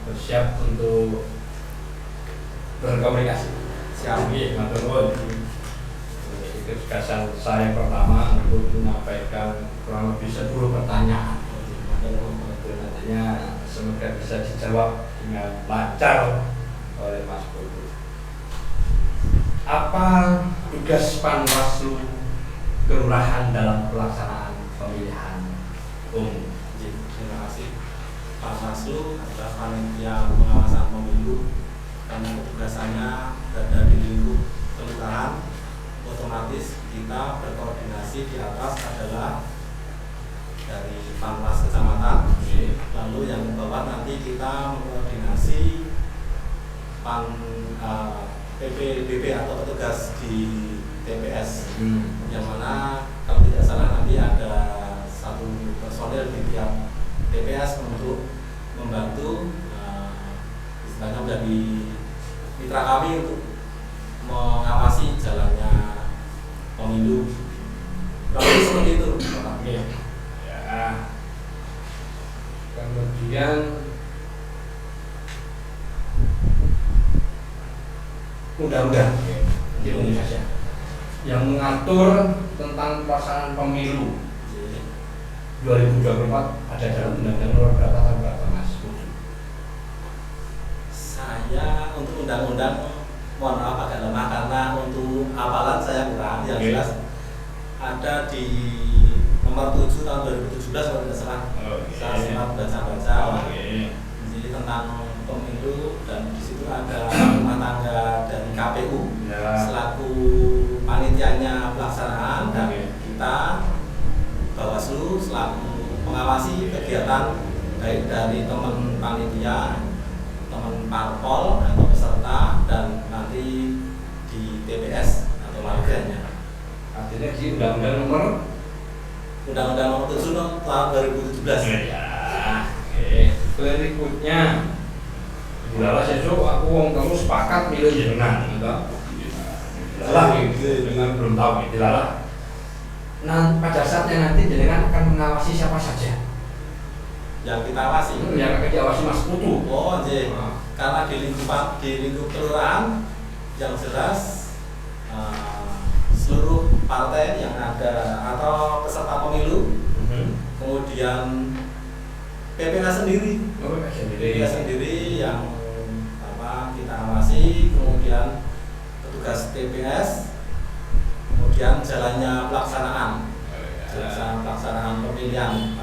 bersiap untuk berkomunikasi. Siap. Matur nuwun. Itu tugasan saya pertama untuk menyampaikan kurang lebih 10 pertanyaan. Nantinya semoga bisa dijawab dengan lancar oleh Mas Putu. Apa tugas Panwaslu Kelurahan dalam pelaksanaan pemilihan umum? Terima kasih. Panwaslu adalah panitia pengawasan pemilu dan tugasannya berada di lingkup kelurahan. Otomatis kita berkoordinasi di atas adalah dari Panwas kecamatan, lalu yang ke bawah nanti kita mengkoordinasi PPDB atau petugas di TPS, yang mana kalau tidak salah nanti ada satu personil di tiap TPS untuk membantu istilahnya menjadi mitra kami untuk mengawasi jalannya pemilu. Tapi seperti itu, Bapak. Ya. Kemudian undang-undang di Indonesia yang mengatur tentang pelaksanaan pemilu 2024 ada dalam undang-undang nomor berapa tahun berapa, Mas? Saya untuk undang-undang mohon maaf agak lemah karena untuk hafalan saya kurang. Yang jelas ada di nomor 7 tahun 2017 kalau tidak salah. Saya sempat baca-baca. Jadi tentang pemilu, dan di situ ada rumah tangga dari KPU selaku panitianya pelaksanaan, dan kita Bawaslu selaku pengawasi kegiatan baik dari teman panitia, teman parpol atau peserta, dan nanti di TPS atau warganya. Artinya di undang-undang nomor 7 tahun 2017. Ya. Berikutnya Bila sesuk aku wong telu sepakat milih jenengan, gitu. Lah dengan belum tahu gitu lah. Nah, pada saatnya nanti jenengan akan mengawasi siapa saja yang kita awasi. Yang akan diawasi Mas Putu. Oh, jadi karena di lingkup kelurahan yang jelas seluruh partai yang ada atau peserta pemilu, kemudian PPK sendiri, PPK sendiri yang kita awasi, kemudian petugas TPS, kemudian jalannya pelaksanaan pemilihan.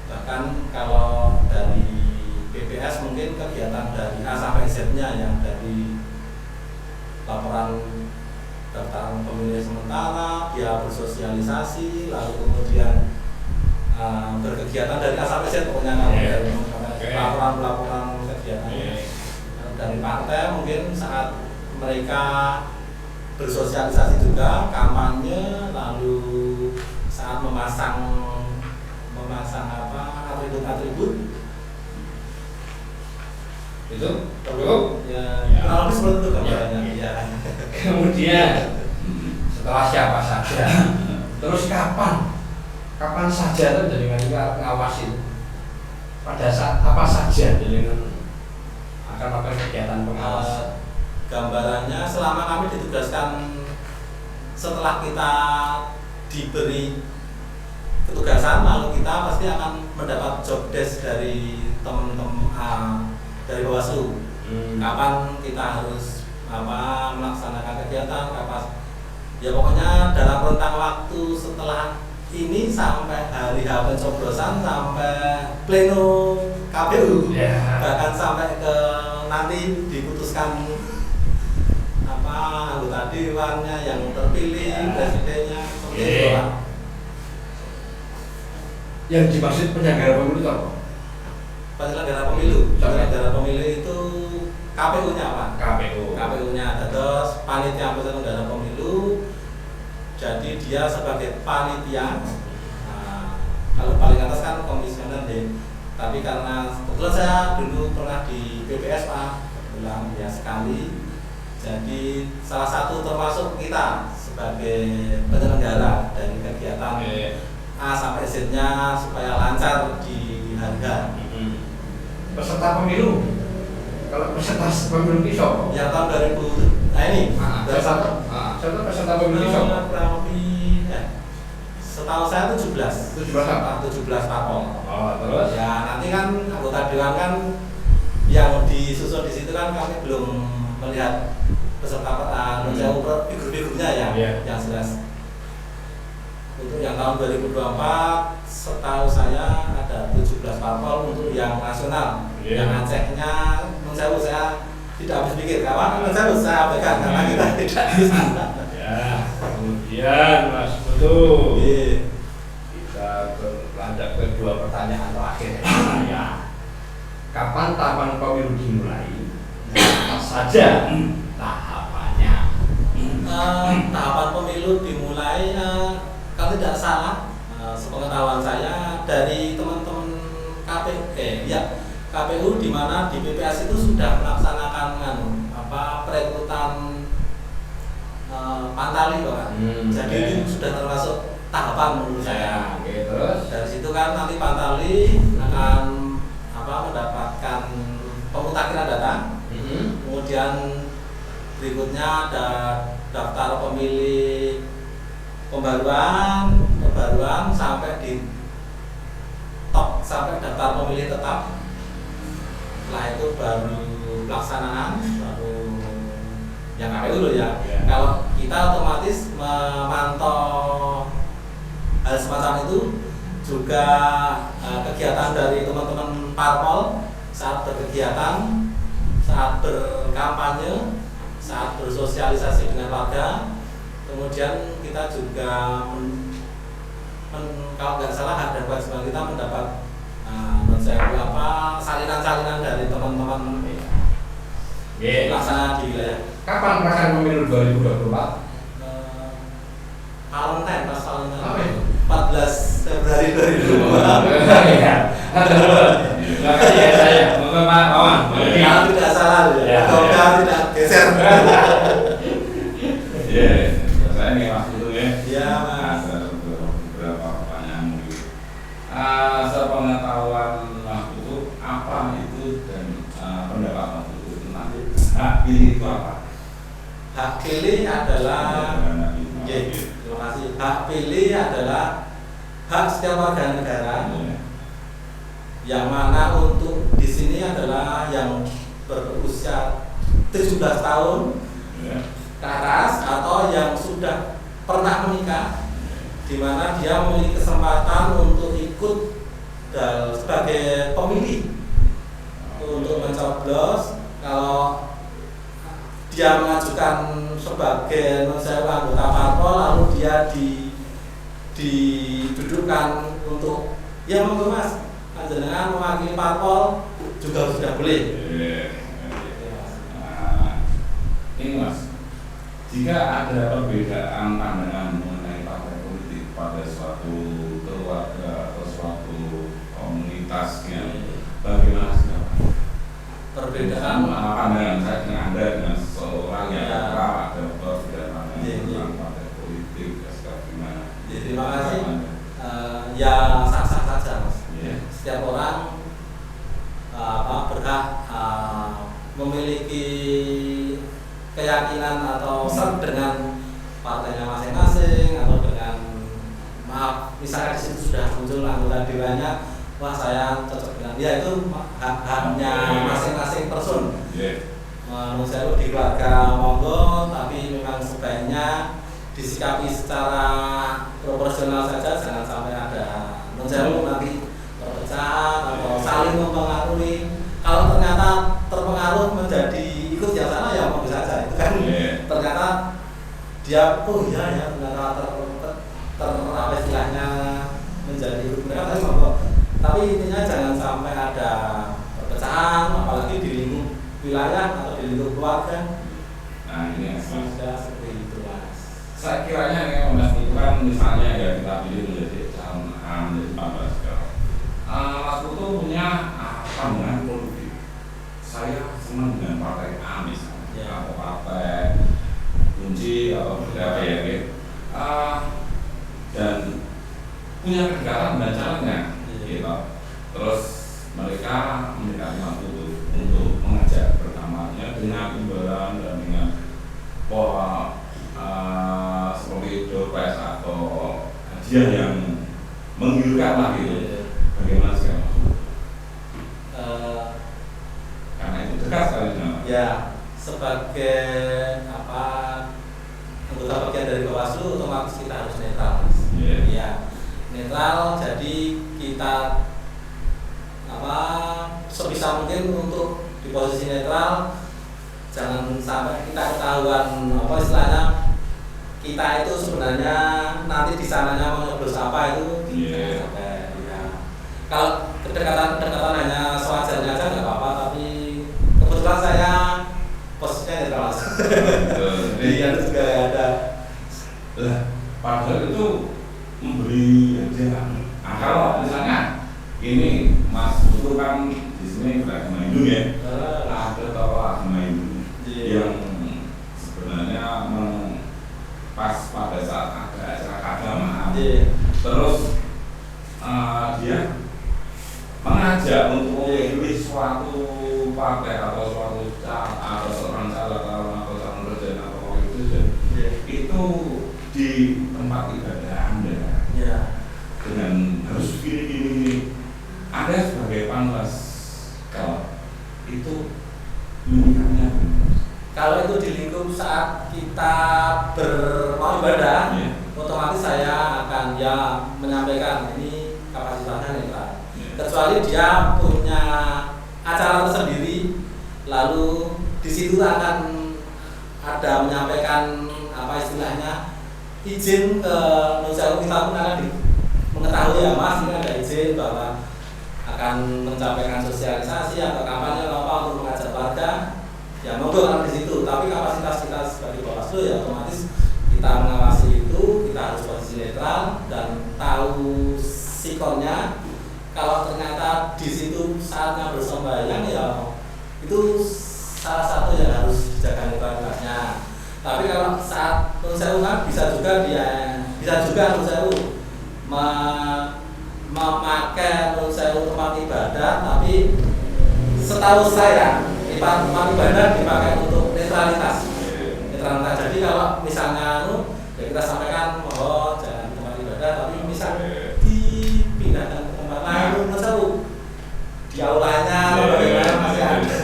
Bahkan kalau dari PPS mungkin kegiatan dari A sampai Z-nya, yang dari laporan daftar pemilih sementara, dia bersosialisasi, lalu kemudian berkegiatan dari A sampai Z, pokoknya laporan kegiatan dari partai. Mungkin saat mereka bersosialisasi juga, kampanye, lalu saat memasang atribut itu perlu ya kurang lebih seperti itu gambarannya. Ya. Kemudian setelah siapa saja, terus kapan saja itu jenengan ngawasin, pada saat apa saja jenengan akan melakukan kegiatan pengawas. Gambarannya selama kami ditugaskan, setelah kita diberi ketugasan, lalu kita pasti akan mendapat job desk dari teman-teman dari Bawaslu. Kapan kita harus melaksanakan kegiatan, kapan ya, pokoknya dalam rentang waktu setelah ini sampai hari H pencoblosan, sampai pleno KPU, bahkan sampai ke nanti diputuskan anggota dewannya yang terpilih, presidennya, Yang dimaksud penyelenggara pemilu itu apa? Penyelenggara pemilu itu KPU-nya Pak. KPU-nya, terus panitia penyelenggara pemilu. Jadi dia sebagai panitia. Kalau paling atas kan komisioner deh. Tapi karena kebetulan saya dulu pernah di PPS Pak, kebetulan ya sekali. Jadi salah satu termasuk kita sebagai penyelenggara dari kegiatan A sampai Z-nya supaya lancar di harga. peserta pemilu. Kalau peserta pemilu itu siapa? Yang tahun 2000, nah ini peserta pemilu itu siapa? Kurang lebih, setahu saya 17 apa? 17 parpol. Oh, terus? Ya nanti kan anggota dewan kan yang disusun di situ kan kami belum melihat peserta figur-figurnya ya, yang jelas. Untuk yang tahun 2024 setahu saya ada 17 parpol untuk yang nasional. Yang Acehnya saya tidak habis pikir, kawan saya abaikan karena kita tidak bisa. Ya, kemudian Mas Putu, kita berlanjut ke dua pertanyaan terakhir saya. Kapan tahapan pemilu dimulai? Apa saja tahapannya? Tahapan pemilu dimulai kalau tidak salah, sepengetahuan saya dari teman-teman KPU di mana di PPS itu sudah melaksanakan perekrutan Pantali kan. Jadi itu sudah termasuk tahapan menurut saya. Terus dari situ kan nanti Pantali akan mendapatkan pemutakhiran data. Kemudian berikutnya ada daftar pemilih pembaruan sampai di top sampai daftar pemilih tetap. Setelah itu baru pelaksanaan, baru yang KPU dulu ya. Kalau kita otomatis memantau hal semacam itu juga kegiatan dari teman-teman parpol saat berkegiatan, saat berkampanye, saat bersosialisasi dengan warga. Kemudian kita juga kalau nggak salah ada kewajiban kita mendapat salinan-salinan dari teman-teman pelaksana di wilayah. Kapan pelaksanaan pemilu 2024? Valentine pas Valentine. Apa itu? 14 Februari 2024. Makanya saya Pak Kalau tidak salah ya. Kalau tidak geser. Saya nih Mas Putu ya. Iya Mas. Ada beberapa pertanyaan mungkin. Sepengetahuan Mas Putu, apa itu dan pendapat Mas Putu tentang hak pilih itu apa? Hak pilih adalah, terima kasih. Hak pilih adalah hak setiap warga negara. Yang mana untuk di sini adalah yang berusia 17 tahun ke atas atau yang sudah pernah menikah, di mana dia memiliki kesempatan untuk ikut sebagai pemilih untuk mencoblos. Kalau dia mengajukan sebagai anggota parpol, lalu dia didudukkan untuk monggo Mas, panjenengan mewakili parpol juga sudah boleh. Ini Mas, jika ada perbedaan pandangan mengenai partai politik pada suatu keluarga atau suatu komunitas yang bagaimana sih? Perbedaan pandangan saya dengan Anda dengan seseorang yang ada perbedaan pandangan tentang partai politik, gimana? Terima kasih. Ya sah-sah saja Mas. Setiap orang berhak memiliki keyakinan atau serta dengan partainya masing-masing, atau dengan misalnya di situ sudah muncul anggota dewannya, wah saya cocok dengan dia, itu haknya masing-masing person. Menurut saya di keluarga monggo, tapi memang sebaiknya disikapi secara proporsional saja, jangan sampai ada nanti perpecahan atau saling mempengaruhi. Kalau ternyata terpengaruh menjadi ikut yang sana, ya monggo saja. Itu kan ternyata dia ternyata apa istilahnya menjadi ikut mereka, tapi monggo. Tapi intinya jangan sampai ada perpecahan, apalagi di lingkup wilayah atau di lingkup keluarga. Nah ini sudah seperti itu Mas. Saya kiranya ya Mas Putu kan misalnya ya kita pilih menjadi calon menjadi Pak sekarang. Mas Putu punya pandangan politik. Saya senang dengan partai A misalnya, atau partai kunci atau berapa ya gitu. Dan punya kedekatan dengan calonnya, gitu. Terus mereka mendekati Mas Putu untuk mengajak pertamanya dengan imbalan dan dengan pola seperti door prize atau hadiah yang menggiurkan lah gitu. Bagaimana sih Mas? Karena itu dekat sekali dengan Ya, sebagai anggota bagian dari Bawaslu otomatis kita harus netral, Mas. Ya, netral. Jadi kita sebisa mungkin untuk di posisi netral, jangan sampai kita ketahuan istilahnya kita itu sebenarnya nanti di sananya mau nyoblos apa itu jangan sampai. Ya. Kalau kedekatan hanya sewajarnya aja nggak apa-apa, tapi kebetulan saya posisinya netral. Jadi itu juga ada. Padahal itu memberi hadiah. Nah, kalau misalnya ini Mas Putu kan di sini beragama Hindu ya, ada tokoh agama Hindu yang sebenarnya pas pada saat ada acara keagamaan, terus dia mengajak untuk memilih suatu partai atau suatu atau seorang calon atau calon presiden atau wakil presiden itu di tempat ibadah Anda dengan harus gini. Anda sebagai panwas kalau itu lingkungannya kalau itu di lingkup saat kita mau ibadah, otomatis saya akan menyampaikan ini kapasitasnya netral. Kecuali dia punya acara tersendiri, lalu di situ akan ada menyampaikan istilahnya izin ke Nusa kita pun akan mengetahui ya Mas, ini ada izin bahwa akan mencapai sosialisasi atau kampanye untuk mengajak warga, ya monggo kan di situ. Tapi kapasitas kita sebagai Bawaslu ya otomatis kita mengawasi itu, kita harus posisi netral dan tahu sikonnya. Kalau ternyata di situ saatnya bersembahyang ya itu salah satu yang harus dijaga netralitasnya. Tapi kalau saat Nusa kan bisa juga Nusa memakai tempat ibadah, tapi setahu saya tempat ibadah dipakai untuk netralitas. Jadi kalau misalnya ya kita sampaikan jangan tempat ibadah, tapi misalnya dipindahkan ke tempat lain, di aulanya bagaimana masih ada.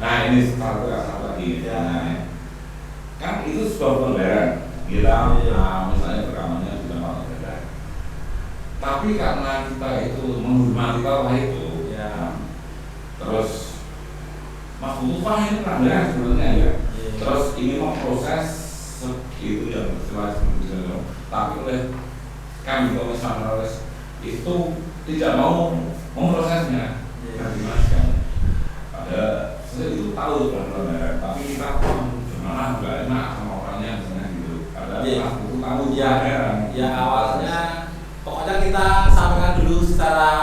Nah ini satu lagi. Kan itu sebuah pelanggaran kita misalnya rekamannya di tempat ibadah. Tapi karena kita itu menghormati Allah itu, terus Mas Putu ini pelanggaran sebenarnya ya. Terus ini mau proses itu yang setelah tapi oleh kami Komisi Pemberantasan itu tidak mau memprosesnya. Bagaimana kan? Saya itu tahu pelanggaran, tapi kita gimana nggak enak sama orangnya misalnya gitu. Ada Mas Putu tahu ya awalnya. Pokoknya kita sampaikan dulu secara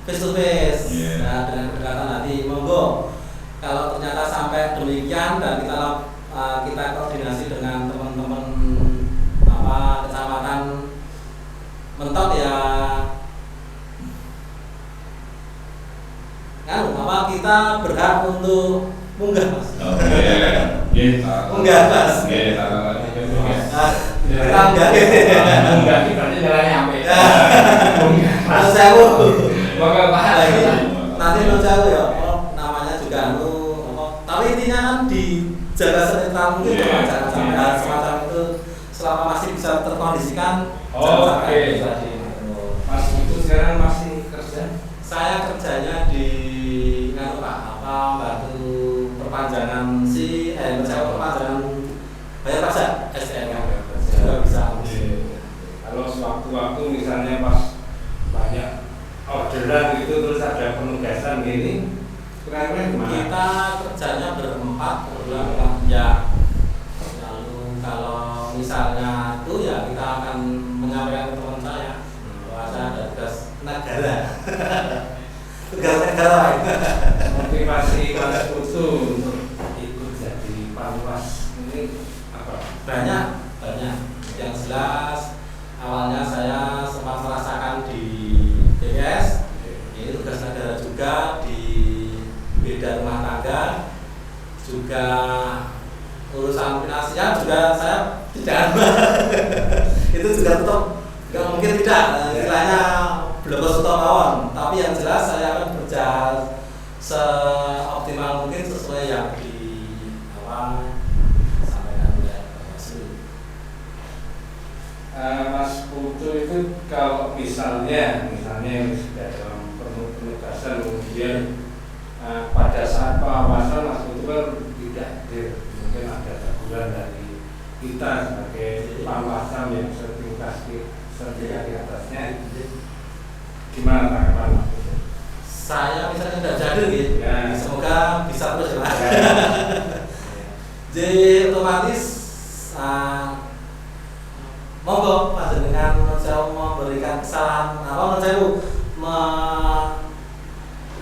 face to face, dengan pendekatan hati. Monggo, kalau ternyata sampai demikian dan kita koordinasi dengan teman-teman kecamatan mentok ya, kita berhak untuk munggah Mas. Munggah Mas. Enggak, berarti jalannya sampai. Nanti ya, namanya juga tapi intinya kan dijaga senetral mungkin, jangan sampai hal semacam itu selama masih bisa terkondisikan. Mas itu sekarang masih kerja? Saya kerjanya di bantu perpanjangan perpanjangan bayar pajak STNK. Kalau sewaktu-waktu misalnya pas banyak orderan gitu terus ada penugasan gini, kira-kira gimana? Kita kerjanya berempat kebetulan ya. Lalu kalau misalnya itu ya kita akan menyampaikan ke teman saya bahwa saya ada tugas negara. Tugas negara. Motivasi Mas Putu untuk ikut jadi panwas ini apa? Banyak. Yang jelas awalnya saya sempat merasakan di BPS, ini tugas negara juga. juga urusan finansial juga saya tidak itu juga tetap nggak mungkin tidak istilahnya belum setahun, tapi yang jelas saya akan bekerja seoptimal mungkin sesuai yang disampaikan oleh Bawaslu. Mas Putu itu kalau misalnya sudah dalam penugasan kemudian pada saat pengawasan Mas Putu kan tidak hadir, mungkin ada teguran dari kita sebagai pengawasan yang sertifikat di atasnya, gimana tanggapan Mas Putu? Saya misalnya tidak jadi gitu, Ya. semoga bisa terus ya. Jadi otomatis monggo panjenengan saya memberikan kesalahan saya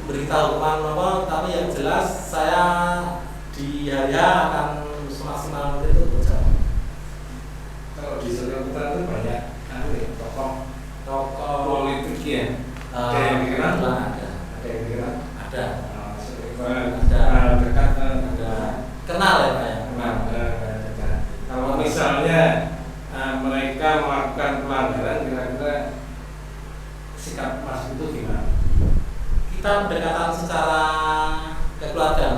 memberitahu hukuman tapi yang jelas saya di hari akan semaksimal mungkin itu berjalan. Kalau di Sulawesi itu banyak tokoh politik ya. Ada yang pikiran? Ada yang pikiran? Ada. Ada dekat, Ada. Kenal ya Pak ya? Kenal. Kalau misalnya mereka melakukan pelanggaran, kira-kira sikap Mas itu gimana? Kita pendekatan secara kekeluargaan.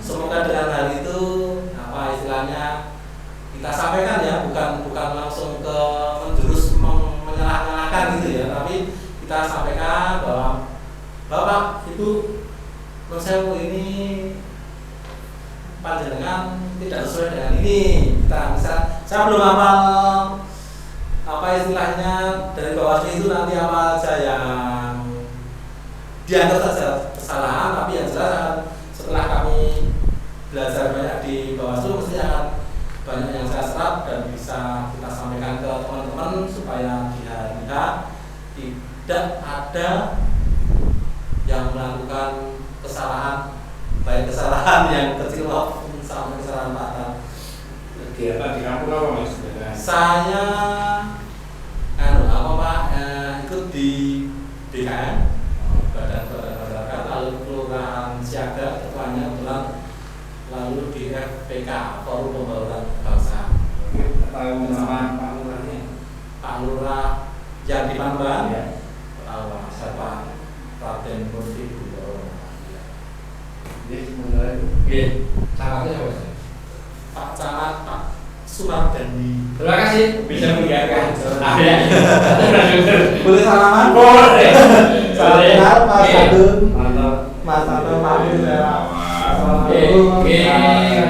Semoga dengan hal itu istilahnya kita sampaikan ya, bukan langsung ke menjurus menyalahkan gitu ya, tapi kita sampaikan bahwa Bapak Ibu menurut ini panjenengan tidak sesuai dengan ini. Saya belum apa istilahnya dari Bawaslu itu nanti apa aja yang dianggap saja kesalahan, tapi yang jelas setelah kami belajar banyak di Bawaslu mesti akan banyak yang saya serap dan bisa kita sampaikan ke teman-teman supaya di hari H tidak ada yang melakukan kesalahan, baik kesalahan yang kecil maupun sampai kesalahan fatal. Kegiatan di kampung apa Mas? Saya ikut di BKM, Badan Masyarakat, lalu Kelurahan Siaga, ketuanya kebetulan, lalu di FPK, Forum Pembangunan Bangsa. Tahu nama Pak Lurahnya? Pak Lurah yang di Pamban, Ya. siapa? Raden Murti Budo. Jadi sebenarnya itu. Camatnya apa sih? Pak Camat, Pak Sumardandi. Terima kasih bisa mengingatkan. Boleh salaman? Boleh. Salam kenal Mas Adun. Mantap. Mas Adun pamit ya. Selamat. Assalamualaikum.